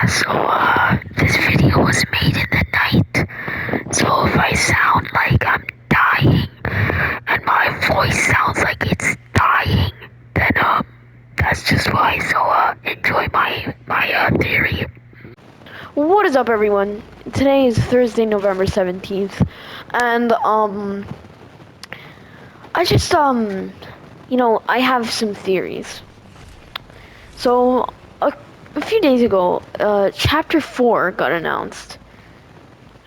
This video was made in the night, so if I sound like I'm dying and my voice sounds like it's dying, then that's just why. So enjoy my theory. What is up, everyone? Today is Thursday, November 17th, and I just I have some theories. So a few days ago, Chapter 4 got announced,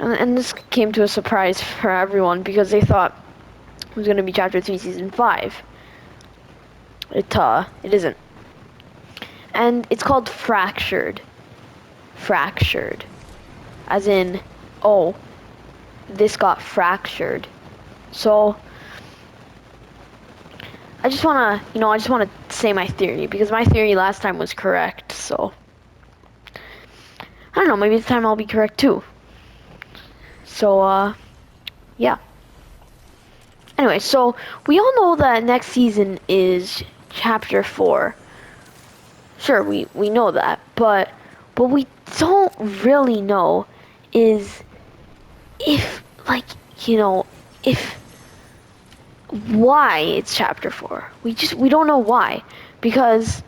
and this came to a surprise for everyone because they thought it was going to be Chapter 3, Season 5. It isn't, and it's called Fractured. Fractured, as in, oh, this got fractured. So I just wanna say my theory because my theory last time was correct. So I don't know, maybe this time I'll be correct too. So yeah. Anyway, so we all know that next season is Chapter 4. Sure, we know that, but what we don't really know is if if why it's Chapter 4. We don't know why, because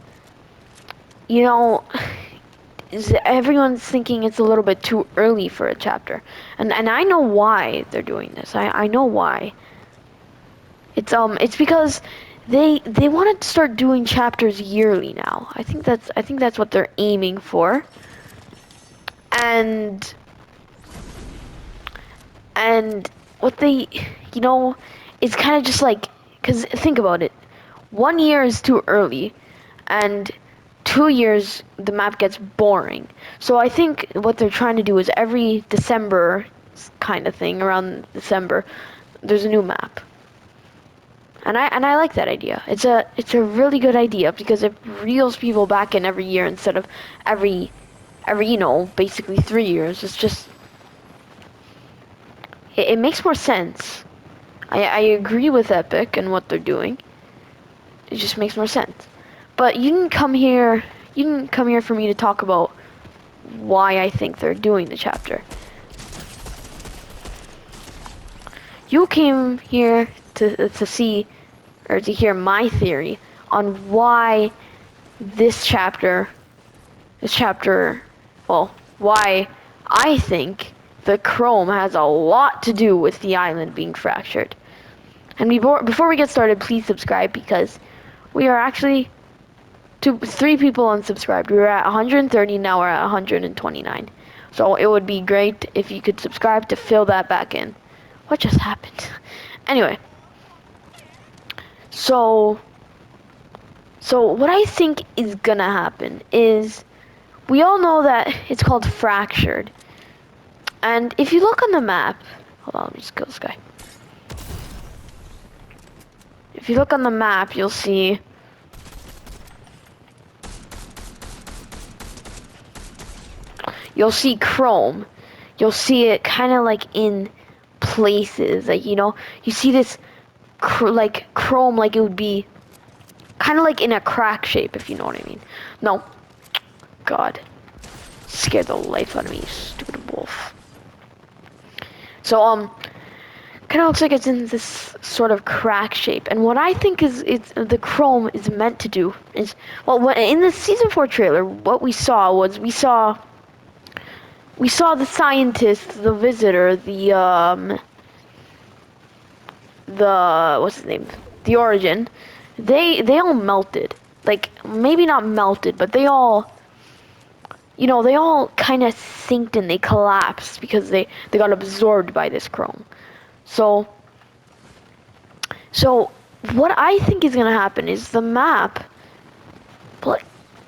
everyone's thinking it's a little bit too early for a chapter, and I know why they're doing this. I know why. It's because they want to start doing chapters yearly now. I think that's what they're aiming for, and what they it's kind of just like, because think about it, 1 year is too early, and 2 years the map gets boring. So I think what they're trying to do is every December kind of thing, around December, there's a new map. And I like that idea. It's a really good idea because it reels people back in every year instead of every basically 3 years. It's just it makes more sense. I agree with Epic and what they're doing. It just makes more sense. But you didn't come here for me to talk about why I think they're doing the chapter. You came here to see, or to hear my theory on why this chapter, why I think the Chrome has a lot to do with the island being fractured. And before we get started, please subscribe, because we are actually 3 people unsubscribed. We were at 130, now we're at 129. So it would be great if you could subscribe to fill that back in. What just happened? Anyway. So what I think is gonna happen is, we all know that it's called Fractured. And if you look on the map, hold on, let me just kill this guy. If you look on the map, you'll see Chrome. You'll see it kind of like in places, like, you see this Chrome, like it would be kind of like in a crack shape, if you know what I mean. No, God, scared the life out of me, you stupid wolf. So kind of looks like it's in this sort of crack shape, and what I think is the Chrome is meant to do is, well, in the season 4 trailer, what we saw was we saw the scientist, the visitor, the what's his name, the Origin. They all melted. Like, maybe not melted, but they all kind of sinked and they collapsed because they got absorbed by this Chrome. So what I think is gonna happen is the map,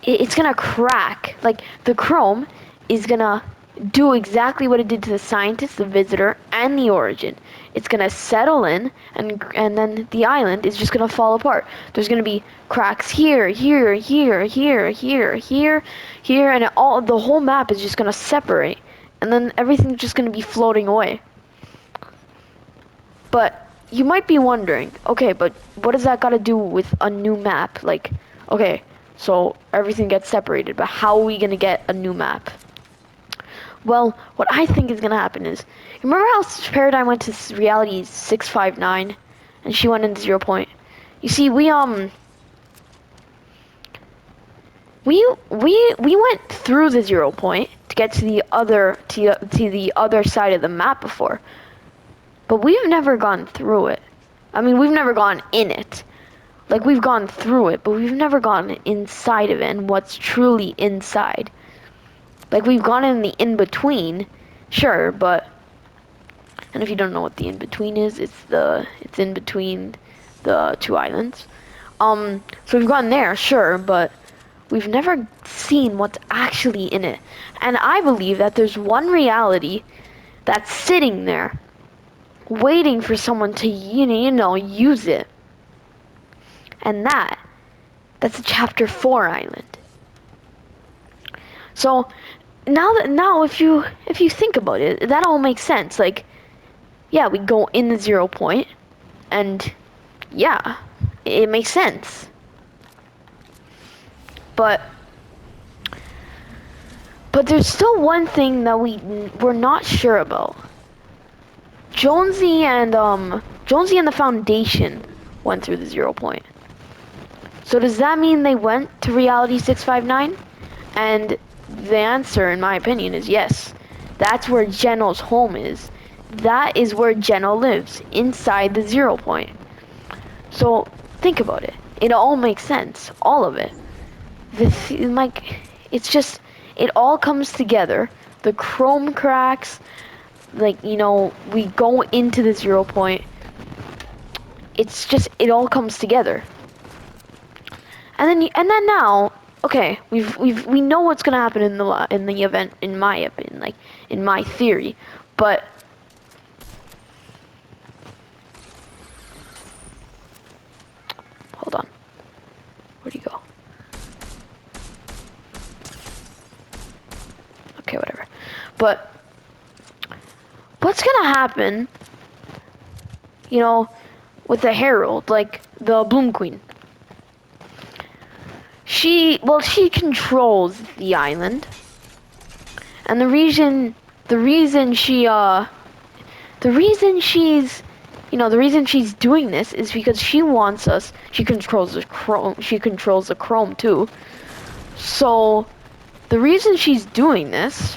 it's gonna crack. Like, the Chrome is gonna do exactly what it did to the scientist, the visitor, and the Origin. It's gonna settle in, and then the island is just gonna fall apart. There's gonna be cracks here, here, here, here, here, here, here, and the whole map is just gonna separate, and then everything's just gonna be floating away. But you might be wondering, okay, but what does that got to do with a new map? Like, okay, so everything gets separated, but how are we gonna get a new map? Well, what I think is gonna happen is, remember how Paradigm went to reality 659, and she went into 0 point. You see, we went through the 0 point to get to the other side of the map before, but we've never gone through it. I mean, we've never gone in it. Like, we've gone through it, but we've never gone inside of it and what's truly inside. Like, we've gone in the in-between, sure, but... And if you don't know what the in-between is, it's in between the two islands. So we've gone there, sure, but we've never seen what's actually in it. And I believe that there's one reality that's sitting there, waiting for someone to, use it. And that's a chapter 4 island. So now if you think about it, that all makes sense. Like, yeah, we go in the 0 point, and yeah, it makes sense. But there's still one thing that we're not sure about. Jonesy and the Foundation went through the 0 point. So does that mean they went to reality 659? And the answer, in my opinion, is yes. That's where Geno's home is. That is where Geno lives, inside the 0 point. So think about it. It all makes sense, all of it. It's just, it all comes together. The chrome cracks, we go into the 0 point. It's just, it all comes together. And then now, okay, we know what's gonna happen in the event, in my opinion, in my theory, but hold on, where'd he go? Okay, whatever. But what's gonna happen, with the Herald, like the Bloom Queen? She controls the island, and the reason she's doing this is because she wants us. She controls the chrome too. So the reason she's doing this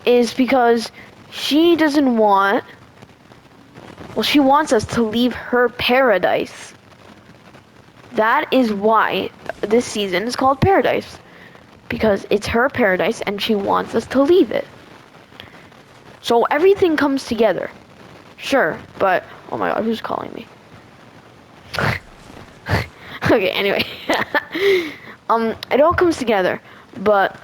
is because she doesn't want. Well, she wants us to leave her paradise. That is why this season is called Paradise. Because it's her paradise and she wants us to leave it. So everything comes together. Sure, but... Oh my god, who's calling me? Okay, anyway. It all comes together, but...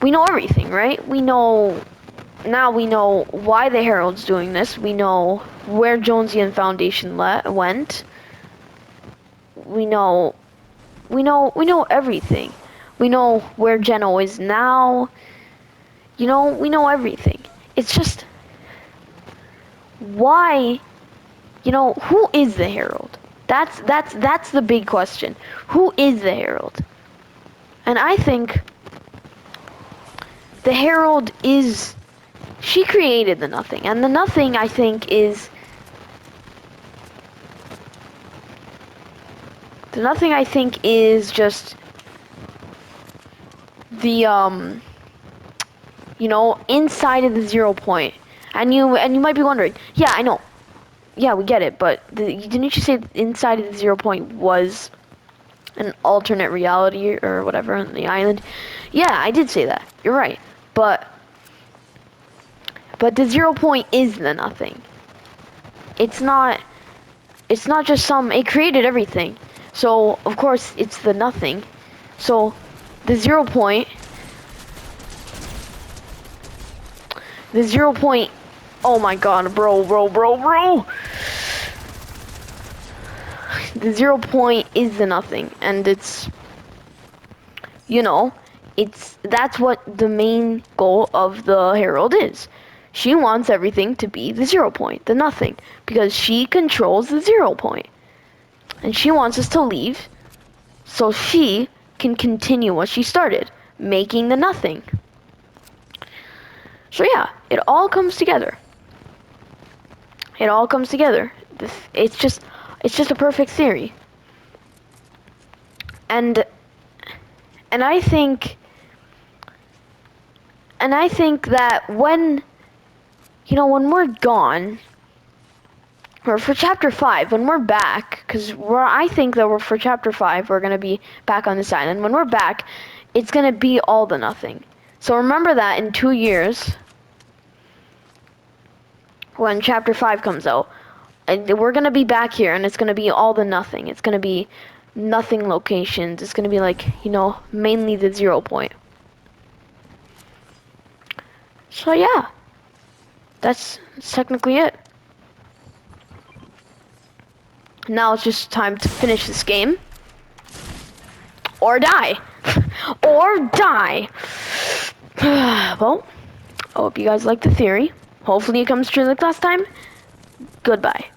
We know everything, right? Now we know why the Herald's doing this. We know where Jonesy and Foundation went. We know everything. We know where Geno is now. We know everything. It's just why, who is the Herald? That's the big question. Who is the Herald? And I think the Herald is, she created the Nothing, and the Nothing, I think, is the Nothing, I think, is just the inside of the 0 point. And you might be wondering, yeah, I know, yeah, we get it, but didn't you say inside of the 0 point was an alternate reality or whatever on the island? Yeah, I did say that. You're right, but the 0 point is the Nothing. It's not just it created everything. So, of course, it's the Nothing. So, the 0 point... The 0 point... Oh my god, bro. The 0 point is the Nothing. And it's... That's what the main goal of the Herald is. She wants everything to be the 0 point, the Nothing. Because she controls the 0 point. And she wants us to leave, so she can continue what she started, making the nothing. So yeah, it all comes together. It all comes together. It's just a perfect theory. And I think that when we're gone, or for chapter 5, when we're back, because I think that for chapter 5 we're gonna be back on this island. When we're back, it's gonna be all the nothing. So remember that in 2 years, when chapter 5 comes out, we're gonna be back here, and it's gonna be all the nothing. It's gonna be nothing locations. It's gonna be like, mainly the 0 point. So yeah, that's technically it. Now it's just time to finish this game. Or die. Or die. Well, I hope you guys like the theory. Hopefully it comes true like last time. Goodbye.